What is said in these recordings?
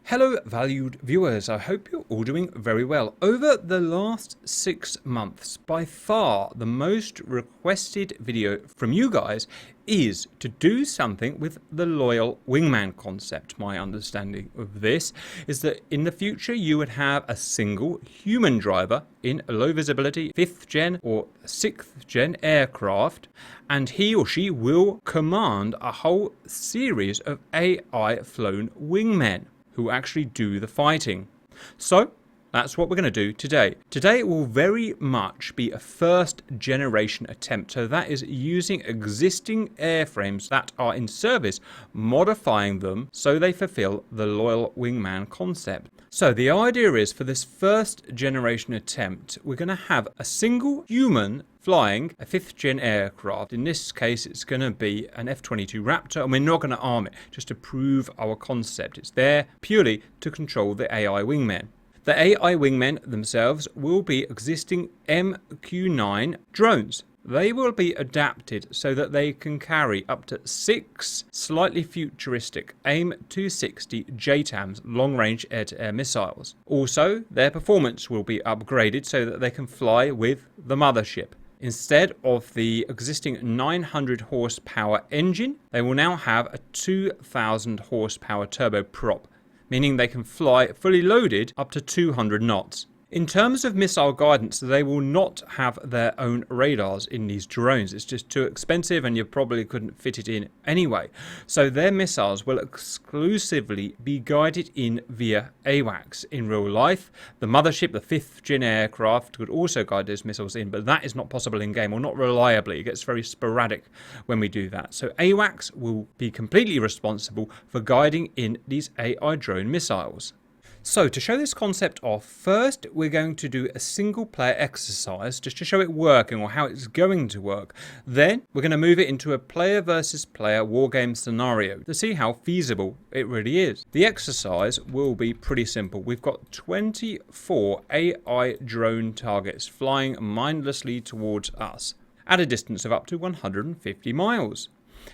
Hello valued viewers, I hope you're all doing very well. Over the last 6 months, by far the most requested video from you guys is to do something with the Loyal Wingman concept. My understanding of this is that in the future you would have a single human driver in a low visibility 5th gen or 6th gen aircraft, and he or she will command a whole series of AI flown wingmen who actually do the fighting. So that's what we're going to do today. Today will very much be a first generation attempt. So that is using existing airframes that are in service, modifying them so they fulfill the Loyal Wingman concept. So the idea is for this first generation attempt, we're going to have a single human flying a 5th gen aircraft. In this case, it's going to be an F-22 Raptor, and we're not going to arm it just to prove our concept. It's there purely to control the AI wingmen. The AI wingmen themselves will be existing MQ-9 drones. They will be adapted so that they can carry up to 6 slightly futuristic AIM-260 JTAMs long-range air-to-air missiles. Also, their performance will be upgraded so that they can fly with the mothership. Instead of the existing 900 horsepower engine, they will now have a 2000 horsepower turboprop, meaning they can fly fully loaded up to 200 knots. In terms of missile guidance, they will not have their own radars in these drones. It's just too expensive and you probably couldn't fit it in anyway. So their missiles will exclusively be guided in via AWACS. In real life, the mothership, the 5th gen aircraft, could also guide those missiles in, but that is not possible in game, or not reliably. It gets very sporadic when we do that. So AWACS will be completely responsible for guiding in these AI drone missiles. So to show this concept off, first we're going to do a single player exercise just to show it working, or how it's going to work. Then we're going to move it into a player versus player WarGame scenario to see how feasible it really is. The exercise will be pretty simple. We've got 24 AI drone targets flying mindlessly towards us at a distance of up to 150 miles.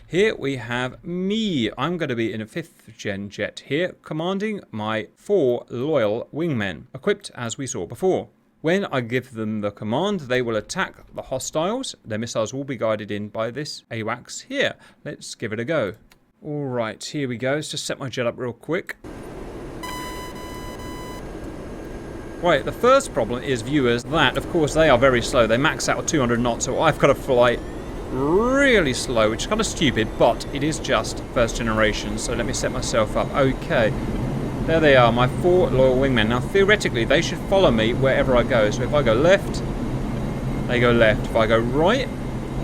Here we have me. I'm going to be in a 5th gen jet here, commanding my 4 loyal wingmen, equipped as we saw before. When I give them the command, they will attack the hostiles. Their missiles will be guided in by this AWACS here. Let's give it a go. Alright, here we go. Let's just set my jet up real quick. Right, the first problem is, viewers, that of course they are very slow. They max out at 200 knots, so I've got to fly really slow, which is kind of stupid, but it is just first generation. So let me set myself up. Okay, there they are, my 4 loyal wingmen. Now theoretically they should follow me wherever I go. So if I go left, they go left. If I go right,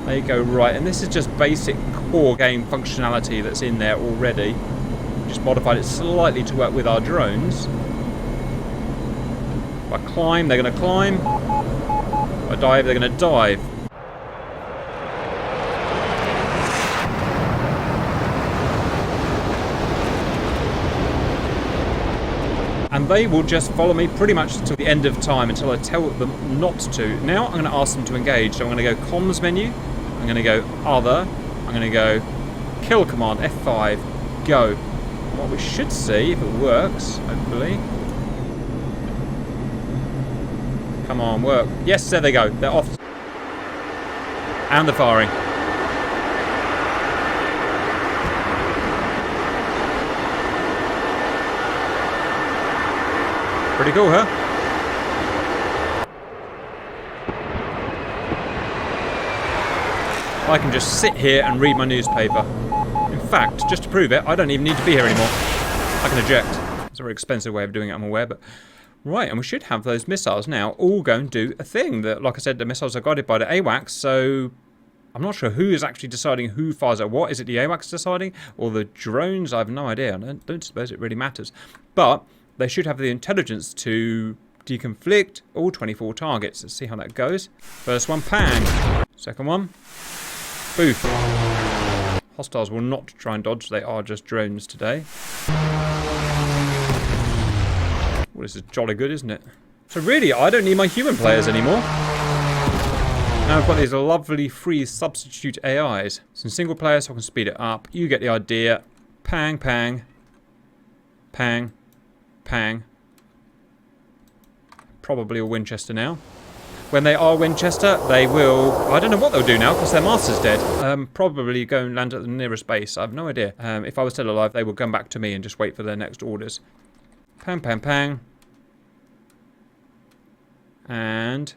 they go right. And this is just basic core game functionality that's in there already. Just modified it slightly to work with our drones. If I climb, they're going to climb. If I dive, they're going to dive. And they will just follow me pretty much until the end of time, until I tell them not to. Now I'm going to ask them to engage. So I'm going to go comms menu. I'm going to go other. I'm going to go kill command, F5, go. What we should see, if it works, hopefully. Come on, work. Yes, there they go. They're off. And they're firing. Pretty cool, huh? I can just sit here and read my newspaper. In fact, just to prove it, I don't even need to be here anymore. I can eject. It's a very expensive way of doing it, I'm aware, but... Right, and we should have those missiles now all go and do a thing. That, like I said, the missiles are guided by the AWACS, so... I'm not sure who is actually deciding who fires at what. Is it the AWACS deciding? Or the drones? I have no idea. I don't suppose it really matters. But... they should have the intelligence to deconflict all 24 targets. Let's see how that goes. First one, pang. Second one, boof. Hostiles will not try and dodge. They are just drones today. Well, this is jolly good, isn't it? So really, I don't need my human players anymore. Now I've got these lovely free substitute AIs. Some single player, so I can speed it up. You get the idea. Pang, pang. Pang. pang. Probably a Winchester now. When they are Winchester, they will... I don't know what they'll do now because their master's dead. Probably go and land at the nearest base. I have no idea. If I was still alive, they will come back to me and just wait for their next orders. Pang, pang, pang. And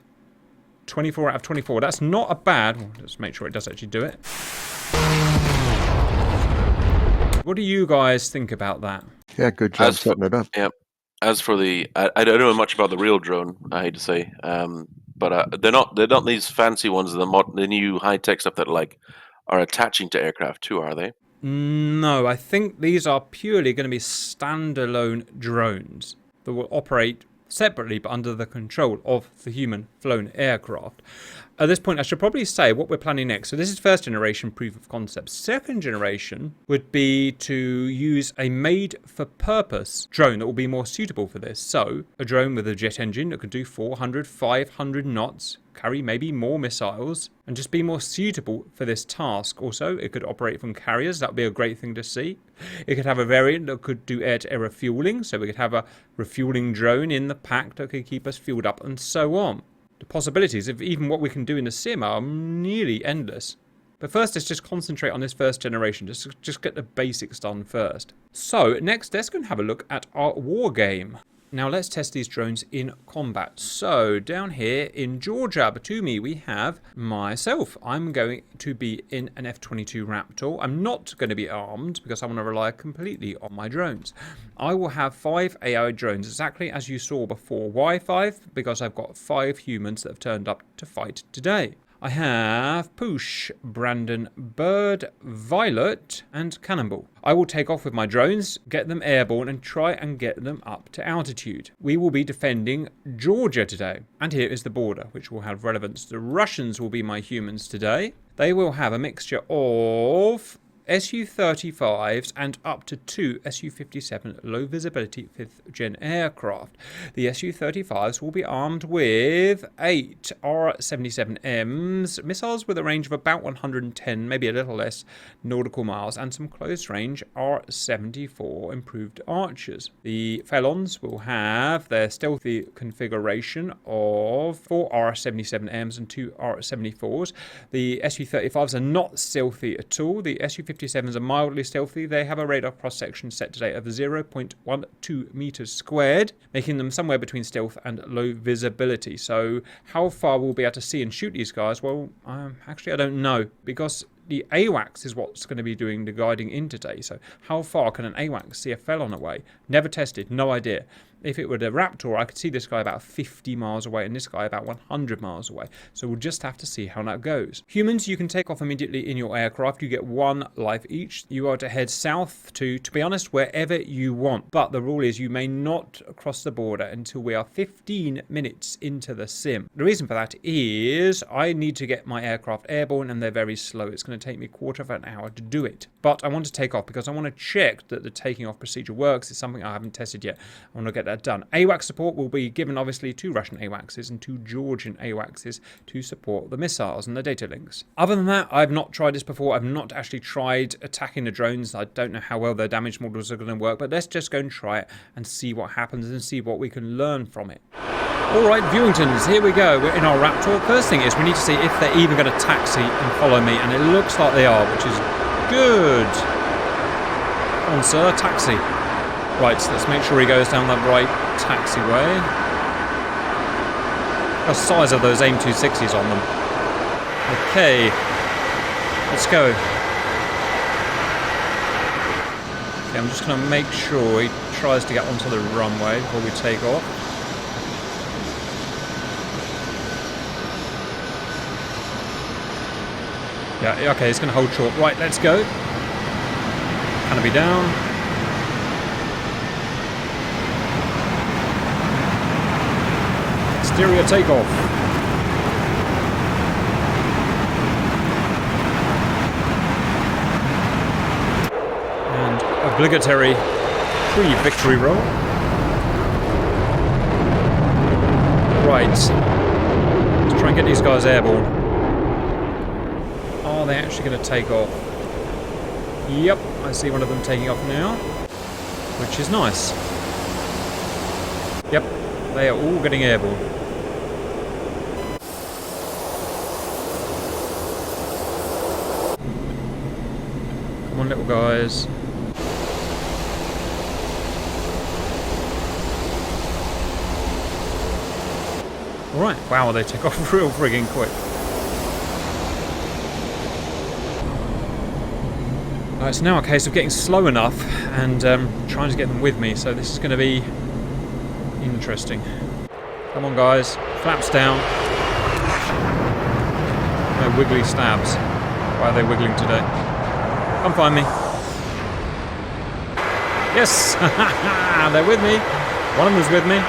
24 out of 24. That's not a bad... Well, let's make sure it does actually do it. What do you guys think about that? Yeah, good job setting it up. Yeah. As for the... I don't know much about the real drone, I hate to say. But they're not these fancy ones, the new high-tech stuff that like are attaching to aircraft too, are they? No, I think these are purely going to be standalone drones that will operate separately but under the control of the human flown aircraft. At this point, I should probably say what we're planning next. So this is first generation proof of concept. Second generation would be to use a made for purpose drone that will be more suitable for this. So a drone with a jet engine that could do 400, 500 knots, carry maybe more missiles, and just be more suitable for this task. Also, it could operate from carriers. That would be a great thing to see. It could have a variant that could do air-to-air refueling. So we could have a refueling drone in the pack that could keep us fueled up and so on. The possibilities of even what we can do in the sim are nearly endless. But first, let's just concentrate on this first generation. Just get the basics done first. So next, let's go and have a look at our war game. Now let's test these drones in combat. So down here in Georgia, to me, we have myself. I'm going to be in an F-22 Raptor. I'm not going to be armed because I want to rely completely on my drones. I will have 5 AI drones, exactly as you saw before. Why 5? Because I've got 5 humans that have turned up to fight today. I have Poosh, Brandon, Bird, Violet, and Cannonball. I will take off with my drones, get them airborne, and try and get them up to altitude. We will be defending Georgia today. And here is the border, which will have relevance. The Russians will be my humans today. They will have a mixture of Su-35s and up to 2 Su-57 low visibility 5th gen aircraft. The Su-35s will be armed with 8 R-77Ms, missiles with a range of about 110, maybe a little less, nautical miles, and some close range R-74 improved archers. The Felons will have their stealthy configuration of 4 R-77Ms and 2 R-74s. The Su-35s are not stealthy at all. The Su-57s are mildly stealthy. They have a radar cross-section set today of 0.12 meters squared, making them somewhere between stealth and low visibility. So how far we'll be able to see and shoot these guys? Well, actually I don't know, because the AWACS is what's going to be doing the guiding in today. So how far can an AWACS see a Felon away? Never tested, no idea. If it were the Raptor, I could see this guy about 50 miles away and this guy about 100 miles away. So we'll just have to see how that goes. Humans, you can take off immediately in your aircraft. You get 1 life each. You are to head south to be honest, wherever you want. But the rule is you may not cross the border until we are 15 minutes into the sim. The reason for that is I need to get my aircraft airborne and they're very slow. It's going to take me a quarter of an hour to do it. But I want to take off because I want to check that the taking off procedure works. It's something I haven't tested yet. I want to get that done. AWACS support will be given obviously to Russian AWACSs and to Georgian AWACSs to support the missiles and the data links. Other than that, I've not tried this before. I've not actually tried attacking the drones. I don't know how well their damage models are going to work, but let's just go and try it and see what happens and see what we can learn from it. Alright, Viewingtons, here we go. We're in our Raptor. First thing is we need to see if they're even going to taxi and follow me, and it looks like they are, which is good. Come on, sir, taxi. Right, so let's make sure he goes down that right taxiway. The size of those AIM-260s on them. Okay, let's go. Okay, I'm just going to make sure he tries to get onto the runway before we take off. Yeah, okay, he's going to hold short. Right, let's go. Canopy down. Exterior takeoff. And obligatory pre-victory roll. Right. Let's try and get these guys airborne. Are they actually going to take off? Yep, I see one of them taking off now, which is nice. Yep, they are all getting airborne. Come on, little guys. Alright, wow, they take off real frigging quick. It's now a case of getting slow enough and trying to get them with me, so this is going to be interesting. Come on, guys. Flaps down. No wiggly stabs. Why are they wiggling today? Come find me. Yes! They're with me. One of them is with me.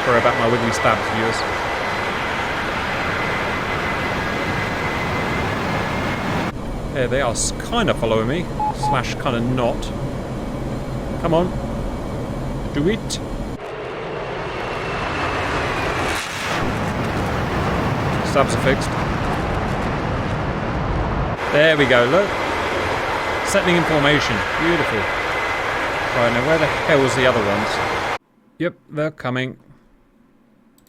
Sorry about my wiggly stabs, viewers. Yeah, they are kind of following me, slash kind of not. Come on. Do it. Stabs are fixed. There we go, look. Settling in formation. Beautiful. Right, now where the hell's the other ones? Yep, they're coming.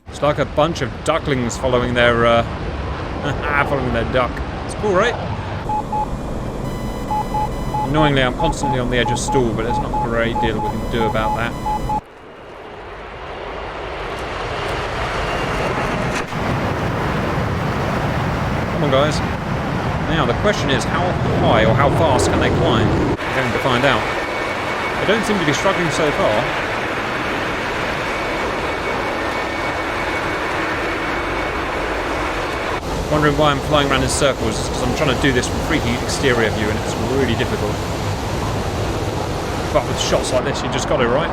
It's like a bunch of ducklings following their, following their duck. It's cool, right? Annoyingly, I'm constantly on the edge of stall, but there's not a great deal we can do about that. Come on, guys. Now, the question is, how high or how fast can they climb? We're going to find out. They don't seem to be struggling so far. Wondering why I'm flying around in circles, because I'm trying to do this from freaky exterior view and it's really difficult. But with shots like this, you just got it right.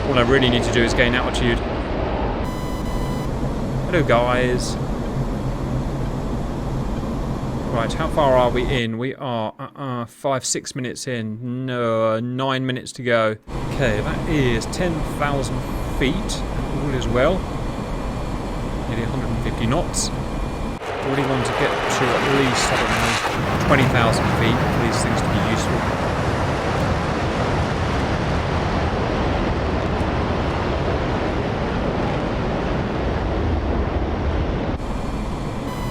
All I really need to do is gain altitude. Hello, guys. Right, how far are we in? We are 5-6 minutes in. No, 9 minutes to go. Okay, that is 10,000 feet. All is well. Nearly 150 knots. Really want to get to at least, I don't know, 20,000 feet for these things to be useful.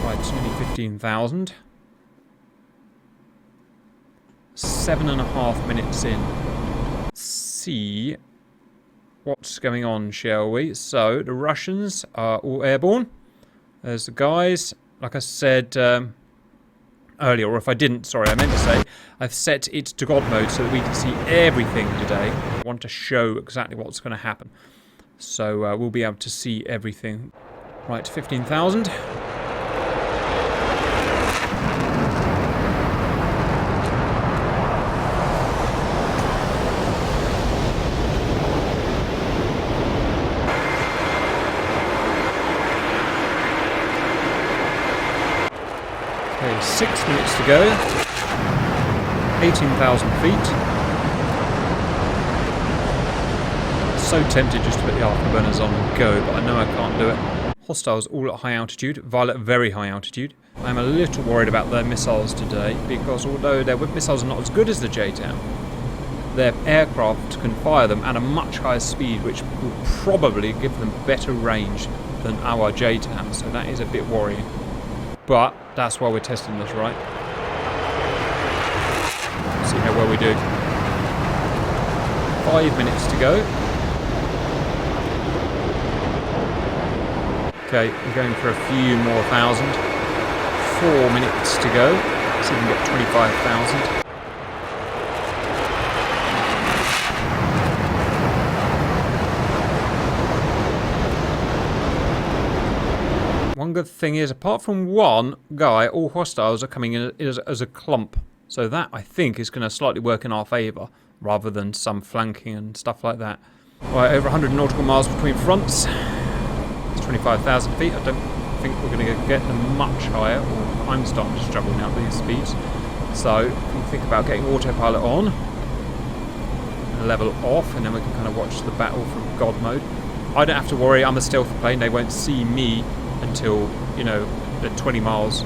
Right, it's nearly 15,000. 7.5 minutes in. See what's going on, shall we? So, the Russians are all airborne. There's the guys. Like I said earlier, or if I didn't, sorry, I meant to say, I've set it to God mode so that we can see everything today. I want to show exactly what's going to happen. So, we'll be able to see everything. Right, 15,000. Okay, 6 minutes to go. 18,000 feet. So tempted just to put the afterburners on and go, but I know I can't do it. Hostiles all at high altitude. Violet very high altitude. I'm a little worried about their missiles today, because although their missiles are not as good as the JTAM, their aircraft can fire them at a much higher speed, which will probably give them better range than our JTAM, so that is a bit worrying. But that's why we're testing this, right? See how well we do. 5 minutes to go. Okay, we're going for a few more thousand. 4 minutes to go. See if we can get 25,000. One good thing is, apart from one guy, all hostiles are coming in as a clump. So that, I think, is going to slightly work in our favour, rather than some flanking and stuff like that. Right, over 100 nautical miles between fronts. It's 25,000 feet. I don't think we're going to get them much higher. Or I'm starting to struggle now with these speeds. So, if we think about getting autopilot on, level off, and then we can kind of watch the battle from God mode. I don't have to worry, I'm a stealth plane, they won't see me until, you know, at 20 miles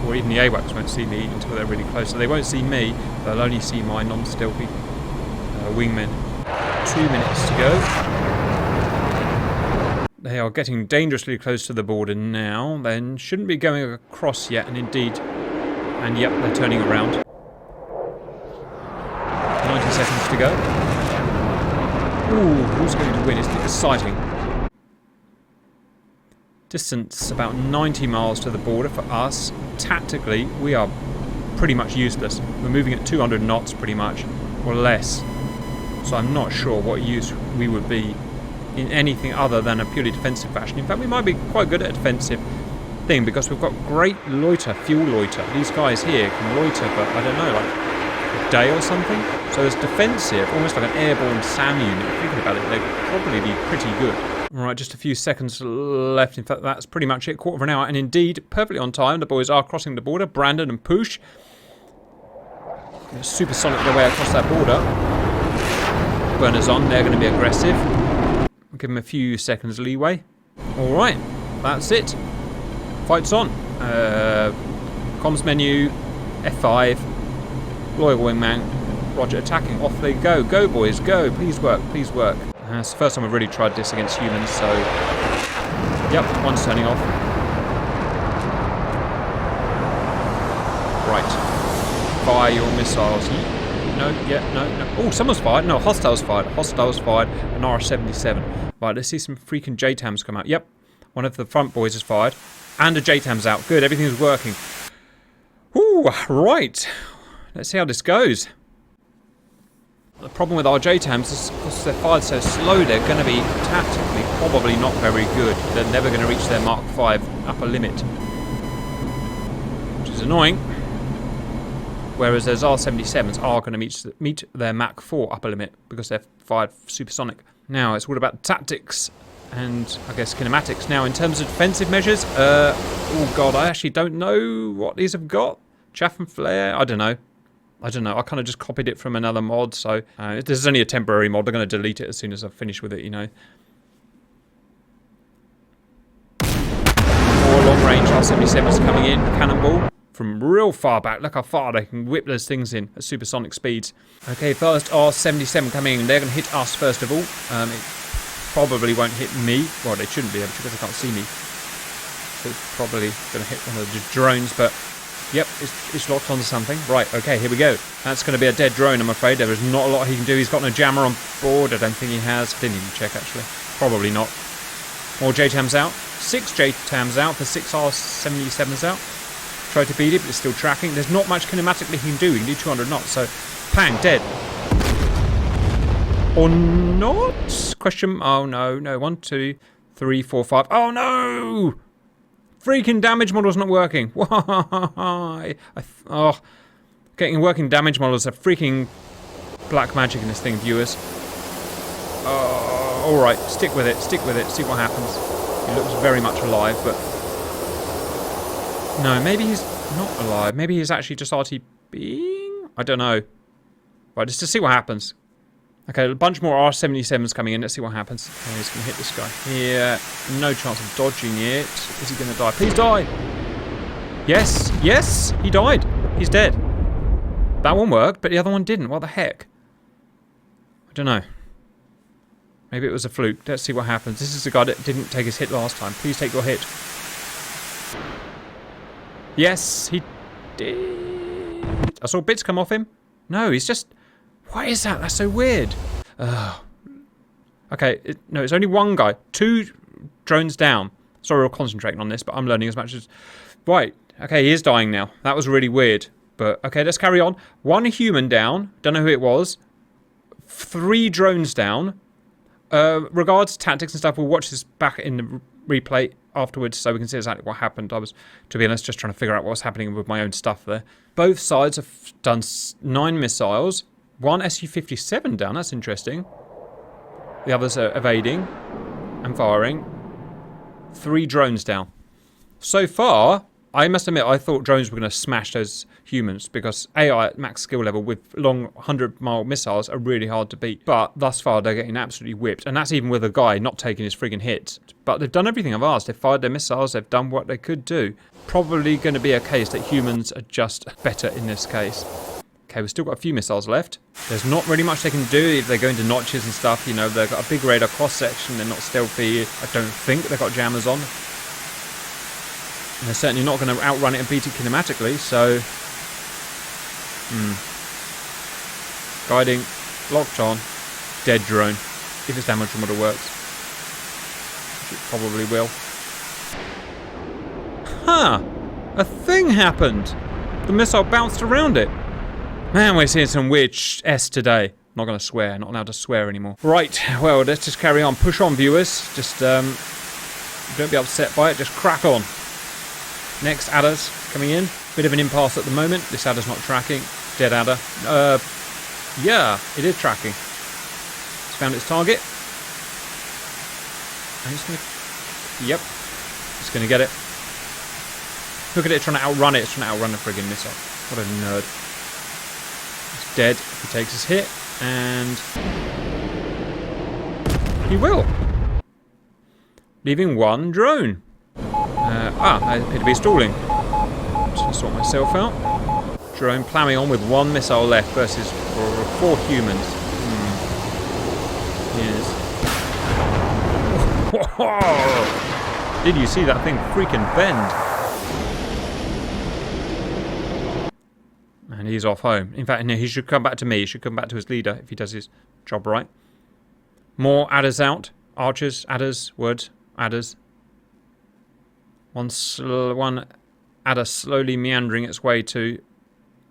or even the AWACS won't see me until they're really close. So they won't see me, they'll only see my non-stealthy wingmen. 2 minutes to go. They are getting dangerously close to the border now. They shouldn't be going across yet, and indeed, and yep, they're turning around. 90 seconds to go. Ooh, who's going to win? It's exciting. Distance about 90 miles to the border for us. Tactically, we are pretty much useless. We're moving at 200 knots pretty much, or less. So I'm not sure what use we would be in anything other than a purely defensive fashion. In fact, we might be quite good at a defensive thing because we've got great loiter, fuel loiter. These guys here can loiter for, I don't know, like a day or something. So it's defensive, almost like an airborne SAM unit. Thinking about it, they'd probably be pretty good. Alright, just a few seconds left. In fact, that's pretty much it. Quarter of an hour. And indeed, perfectly on time. The boys are crossing the border. Brandon and Poosh. Supersonic their way across that border. Burners on. They're going to be aggressive. I'll give them a few seconds leeway. Alright, that's it. Fight's on. Comms menu. F5. Loyal Wingman. Roger, attacking. Off they go. Go, boys, go. Please work, please work. It's the first time we've really tried this against humans, so... Yep, one's turning off. Right. Fire your missiles. No, yeah, no. Oh, someone's fired. No, hostiles fired. Hostiles fired. An R-77. Right, let's see some freaking JTAMs come out. Yep, one of the front boys has fired. And a JTAM's out. Good, everything's working. Ooh, right. Let's see how this goes. The problem with our JTAMs is because they're fired so slow, they're going to be tactically probably not very good. They're never going to reach their Mark 5 upper limit, which is annoying. Whereas those R-77s are going to meet their Mach 4 upper limit because they're fired supersonic. Now it's all about tactics and I guess kinematics. Now in terms of defensive measures, oh god, I actually don't know what these have got. Chaff and flare, I don't know. I kind of just copied it from another mod, so this is only a temporary mod. They're going to delete it as soon as I finish with it, you know. More long-range R-77s coming in, cannonball from real far back. Look how far they can whip those things in at supersonic speeds. Okay, first R-77 coming in. They're going to hit us first of all. It probably won't hit me. Well, they shouldn't be able to because they can't see me. So it's probably going to hit one of the drones, but... Yep, it's locked onto something. Right, okay, here we go. That's going to be a dead drone, I'm afraid. There is not a lot he can do. He's got no jammer on board. I don't think he has. Didn't even check, actually. Probably not. More JTAMs out. 6 JTAMs out for 6 R-77s out. Try to beat it, but it's still tracking. There's not much kinematically he can do. He can do 200 knots, so... Pang, dead. Or not? Question... Oh, no, no. 1, 2, 3, 4, 5. Oh, no! Freaking damage model's not working. Why? Getting working damage models are freaking black magic in this thing, viewers. Alright, stick with it, see what happens. He looks very much alive, but... No, maybe he's not alive. Maybe he's actually just RTBing? I don't know. Right, just to see what happens. Okay, a bunch more R-77s coming in. Let's see what happens. Oh, he's going to hit this guy here. No chance of dodging it. Is he going to die? Please die! Yes, yes, he died. He's dead. That one worked, but the other one didn't. What the heck? I don't know. Maybe it was a fluke. Let's see what happens. This is the guy that didn't take his hit last time. Please take your hit. Yes, he did. I saw bits come off him. No, he's just... What is that? That's so weird. Okay, no, it's only one guy. 2 drones down. Sorry, we're concentrating on this, but I'm learning as much as... Right, okay, he is dying now. That was really weird. But, okay, let's carry on. 1 human down. Don't know who it was. 3 drones down. Regards to tactics and stuff, we'll watch this back in the replay afterwards so we can see exactly what happened. I was, to be honest, just trying to figure out what was happening with my own stuff there. Both sides have done 9 missiles. 1 Su-57 down, that's interesting. The others are evading and firing. 3 drones down. So far, I must admit, I thought drones were going to smash those humans because AI at max skill level with long 100-mile missiles are really hard to beat. But thus far, they're getting absolutely whipped. And that's even with a guy not taking his friggin' hits. But they've done everything I've asked. They've fired their missiles. They've done what they could do. Probably going to be a case that humans are just better in this case. Okay, we've still got a few missiles left. There's not really much they can do if they go into notches and stuff. You know, they've got a big radar cross-section. They're not stealthy. I don't think they've got jammers on. And they're certainly not going to outrun it and beat it kinematically, so... Guiding, locked on, dead drone. If its damage remodeler works. Which it probably will. Huh! A thing happened! The missile bounced around it. Man, we're seeing some weird S today. Not going to swear, not allowed to swear anymore. Right, well, let's just carry on. Push on, viewers. Just, don't be upset by it, just crack on. Next, adders coming in. Bit of an impasse at the moment. This adder's not tracking. Dead adder. Yeah, it is tracking. It's found its target. And it's gonna... Yep. It's gonna get it. Look at it trying to outrun it. It's trying to outrun the friggin' missile. What a nerd. It's dead if he takes his hit. And... he will. Leaving one drone. I appear to be stalling. Just gonna sort myself out. Drone ploughing on with one missile left versus 4 humans. Yes. Did you see that thing freaking bend? And he's off home. In fact, no, he should come back to me. He should come back to his leader if he does his job right. More adders out. Archers, adders, wood, adders. One adder slowly meandering its way to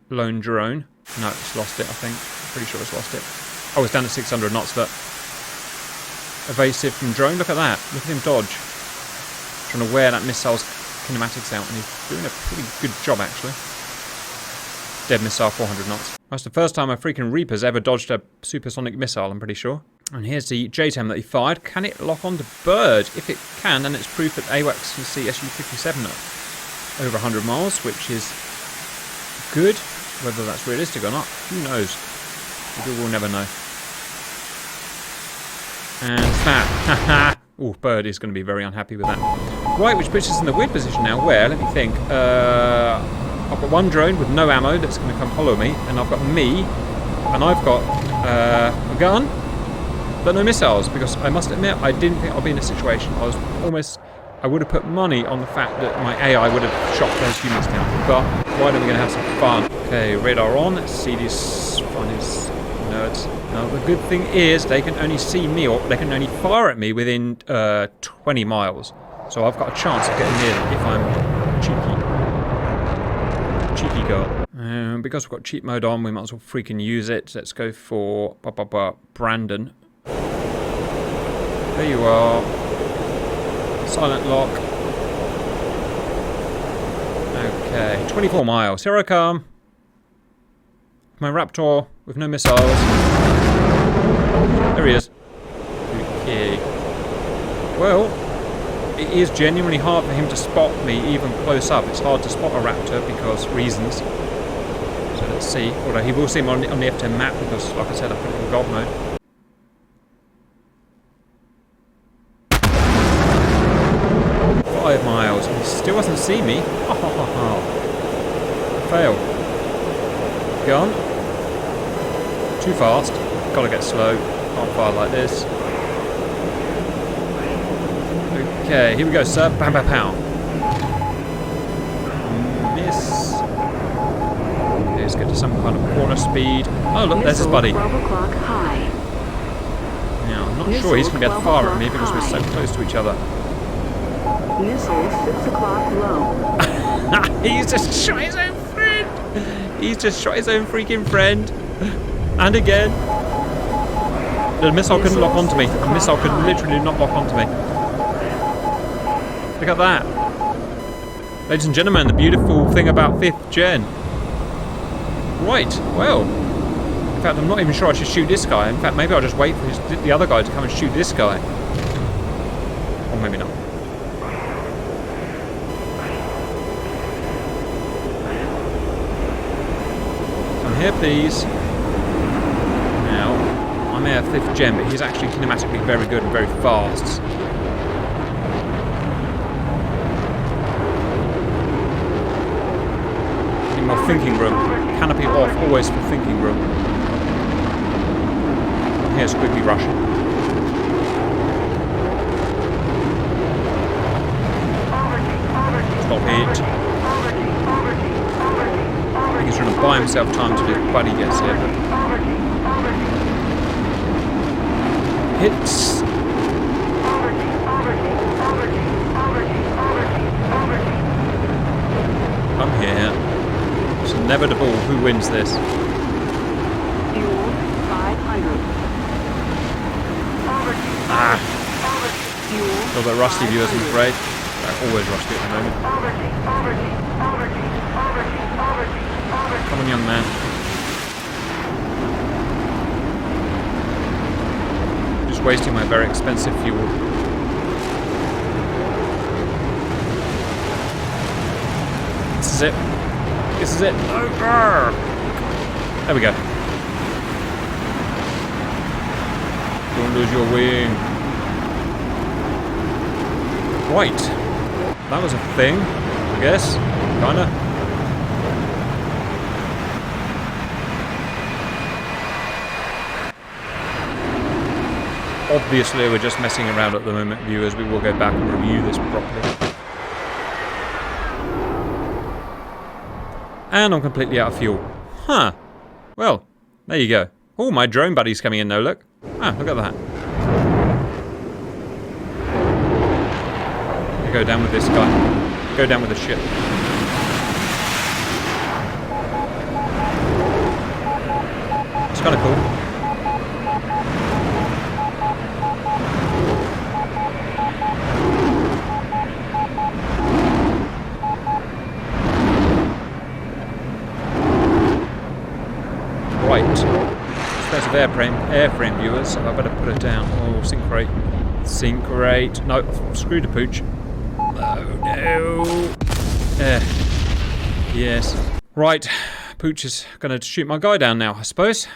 lone drone. No, it's lost it, I think. Pretty sure it's lost it. Oh, it's down to 600 knots, but evasive from drone. Look at that. Look at him dodge. Trying to wear that missile's kinematics out, and he's doing a pretty good job, actually. Dead missile, 400 knots. That's the first time a freaking Reaper's ever dodged a supersonic missile, I'm pretty sure. And here's the JTAM that he fired. Can it lock onto bird? If it can, then it's proof that AWACS can see SU-57 at over 100 miles, which is good. Whether that's realistic or not, who knows? We will never know. And snap. Haha. Oh, bird is going to be very unhappy with that. Right, which puts us in the weird position now where, let me think, I've got one drone with no ammo that's going to come follow me, and I've got me, and I've got a gun, but no missiles, because I must admit, I didn't think I'd be in a situation. I would have put money on the fact that my AI would have shot those humans down, but why don't we going to have some fun? Okay, radar on, let's see these funnies nerds. Now, the good thing is they can only see me, or they can only fire at me within 20 miles. So I've got a chance of getting near them if I'm cheeky girl. Because we've got cheat mode on, we might as well freaking use it. Let's go for Brandon. There you are. Silent lock. Okay, 24 miles. Here I come. My Raptor with no missiles. There he is. Okay. Well, it is genuinely hard for him to spot me even close up. It's hard to spot a Raptor because reasons. So let's see. Although he will see him on the F10 map because, like I said, I put it in gold mode. Miles, and he still doesn't see me. Fail. Gun. Too fast. Gotta get slow. Can't fire like this. Okay, here we go, sir. Bam, bam, pow. Miss. Okay, let's get to some kind of corner speed. Oh, look, there's his buddy. Now, I'm not sure he's going to be able to fire at me because we're so close to each other. Missile 6 o'clock low. He's just shot his own friend. He's just shot his own freaking friend. And again. The missile couldn't lock onto me. The missile could literally not lock onto me. Look at that. Ladies and gentlemen, the beautiful thing about 5th gen. Right, well. In fact, I'm not even sure I should shoot this guy. In fact, maybe I'll just wait for the other guy to come and shoot this guy. Or maybe not. here, please. Now, I may have 5th gen, but he's actually kinematically very good and very fast. Need more thinking room. Canopy off, always for thinking room. Here's quickly rushing. Stop it. I think he's trying to buy himself time till his buddy gets here. Hits. I'm here. It's inevitable who wins this. Fuel 500. Ah. Fuel A little bit rusty, viewers, I'm afraid. I'm always rusty at the moment. Come on, young man. Just wasting my very expensive fuel. This is it. This is it. No. There we go. Don't lose your wing. Right. That was a thing, I guess. Kinda. Obviously, we're just messing around at the moment, viewers. We will go back and review this properly. And I'm completely out of fuel. Huh. Well, there you go. Oh, my drone buddy's coming in, though, look. Ah, look at that. Go down with this guy. Go down with the ship. It's kind of cool. Right. Expensive airframe viewers, so I better put it down. Oh, sink rate. Sink rate. No, screw the pooch. No. Yes. Right. Pooch is going to shoot my guy down now, I suppose.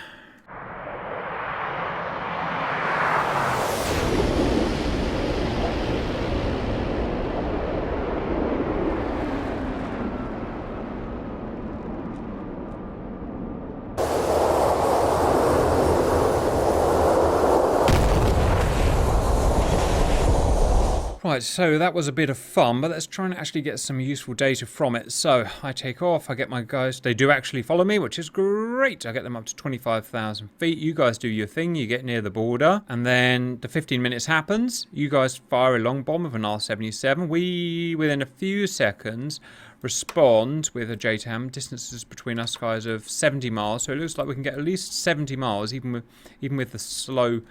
Right, so that was a bit of fun, but let's try and actually get some useful data from it. So, I take off, I get my guys, they do actually follow me, which is great. I get them up to 25,000 feet. You guys do your thing, you get near the border, and then the 15 minutes happens. You guys fire a long bomb with an R-77. We, within a few seconds, respond with a JTAM. Distances between us guys of 70 miles, so it looks like we can get at least 70 miles, even with the slow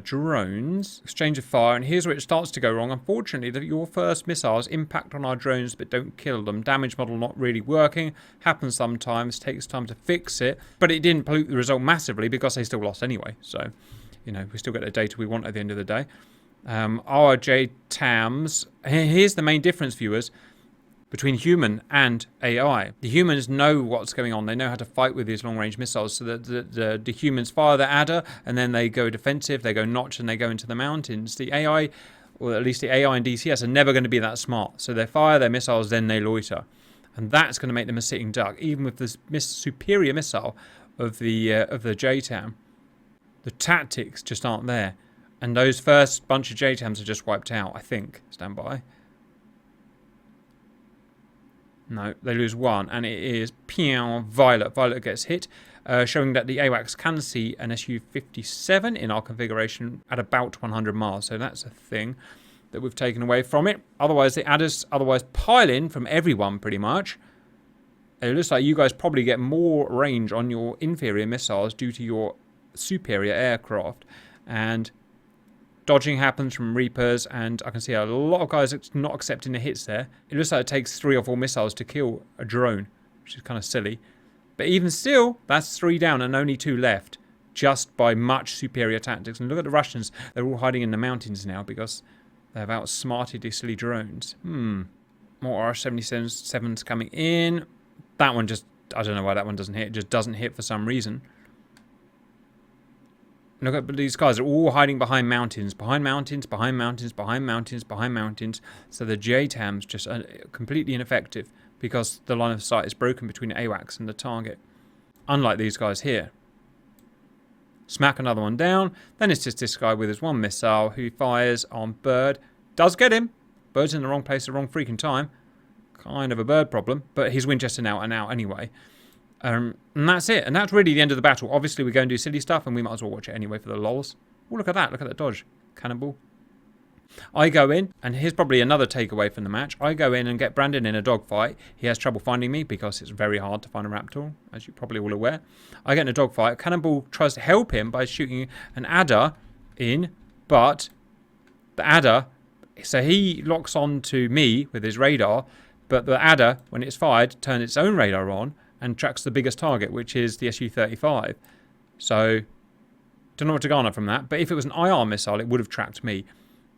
drones. Exchange of fire, and here's where it starts to go wrong. Unfortunately, your first missiles impact on our drones but don't kill them. Damage model not really working. Happens sometimes, takes time to fix it, but it didn't pollute the result massively because they still lost anyway. So, you know, we still get the data we want at the end of the day. Our JTAMs, here's the main difference, viewers, between human and AI. The humans know what's going on. They know how to fight with these long-range missiles. So the humans fire the adder, and then they go defensive, they go notch, and they go into the mountains. The AI, or at least the AI and DCS, are never going to be that smart. So they fire their missiles, then they loiter. And that's going to make them a sitting duck, even with this superior missile of the JTAM. The tactics just aren't there. And those first bunch of JTAMs are just wiped out, I think. Stand by. No, they lose one, and it is Violet. Violet gets hit, showing that the AWACS can see an Su-57 in our configuration at about 100 miles. So that's a thing that we've taken away from it. Otherwise, the adders pile in from everyone, pretty much. It looks like you guys probably get more range on your inferior missiles due to your superior aircraft. And dodging happens from Reapers, and I can see a lot of guys not accepting the hits there. It looks like it takes 3 or 4 missiles to kill a drone, which is kind of silly. But even still, that's 3 down and only 2 left, just by much superior tactics. And look at the Russians. They're all hiding in the mountains now because they've outsmarted these silly drones. More R-77s coming in. That one just I don't know why that one doesn't hit. It just doesn't hit for some reason. Look at these guys are all hiding behind mountains, behind mountains, behind mountains, behind mountains, behind mountains. So the JTAM's just completely ineffective because the line of sight is broken between AWACS and the target. Unlike these guys here. Smack another one down. Then it's just this guy with his one missile who fires on Bird. Does get him. Bird's in the wrong place at the wrong freaking time. Kind of a Bird problem. But he's Winchester now and out anyway. And that's it. And that's really the end of the battle. Obviously, we go and do silly stuff, and we might as well watch it anyway for the lols. Oh, look at that. Look at that dodge. Cannonball. I go in, and here's probably another takeaway from the match. I go in and get Brandon in a dogfight. He has trouble finding me because it's very hard to find a Raptor, as you're probably all aware. I get in a dogfight. Cannonball tries to help him by shooting an adder in, but the adder... So he locks on to me with his radar, but the adder, when it's fired, turns its own radar on, and tracks the biggest target, which is the Su-35. So, don't know what to garner from that. But if it was an IR missile, it would have tracked me.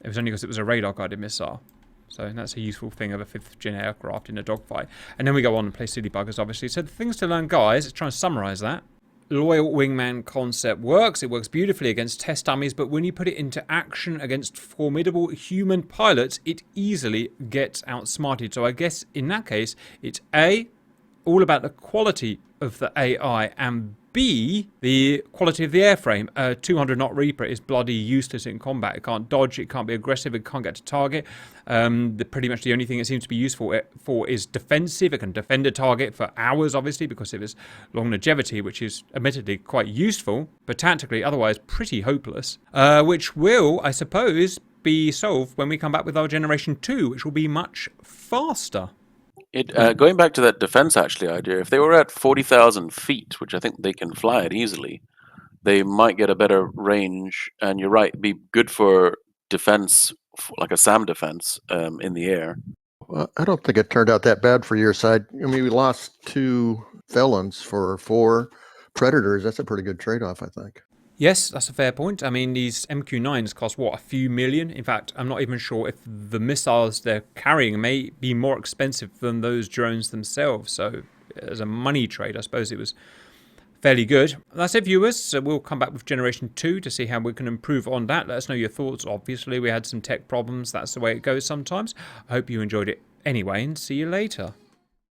It was only because it was a radar-guided missile. So that's a useful thing of a 5th-gen aircraft in a dogfight. And then we go on and play silly buggers, obviously. So the things to learn, guys, let's try and summarise that. Loyal Wingman concept works. It works beautifully against test dummies, but when you put it into action against formidable human pilots, it easily gets outsmarted. So I guess in that case, it's A, all about the quality of the AI, and B, the quality of the airframe. 200-knot Reaper is bloody useless in combat. It can't dodge, it can't be aggressive, it can't get to target. Pretty much the only thing it seems to be useful for is defensive. It can defend a target for hours, obviously, because of its long longevity, which is admittedly quite useful, but tactically otherwise pretty hopeless. Which will, I suppose, be solved when we come back with our Generation 2, which will be much faster. Going back to that defense actually idea, if they were at 40,000 feet, which I think they can fly it easily, they might get a better range. And you're right, be good for defense, like a SAM defense in the air. Well, I don't think it turned out that bad for your side. I mean, we lost 2 Felons for 4 Predators. That's a pretty good trade-off, I think. Yes, that's a fair point. I mean, these MQ-9s cost, what, a few million? In fact, I'm not even sure if the missiles they're carrying may be more expensive than those drones themselves. So, as a money trade, I suppose it was fairly good. That's it, viewers. So we'll come back with Generation 2 to see how we can improve on that. Let us know your thoughts. Obviously, we had some tech problems. That's the way it goes sometimes. I hope you enjoyed it anyway, and see you later.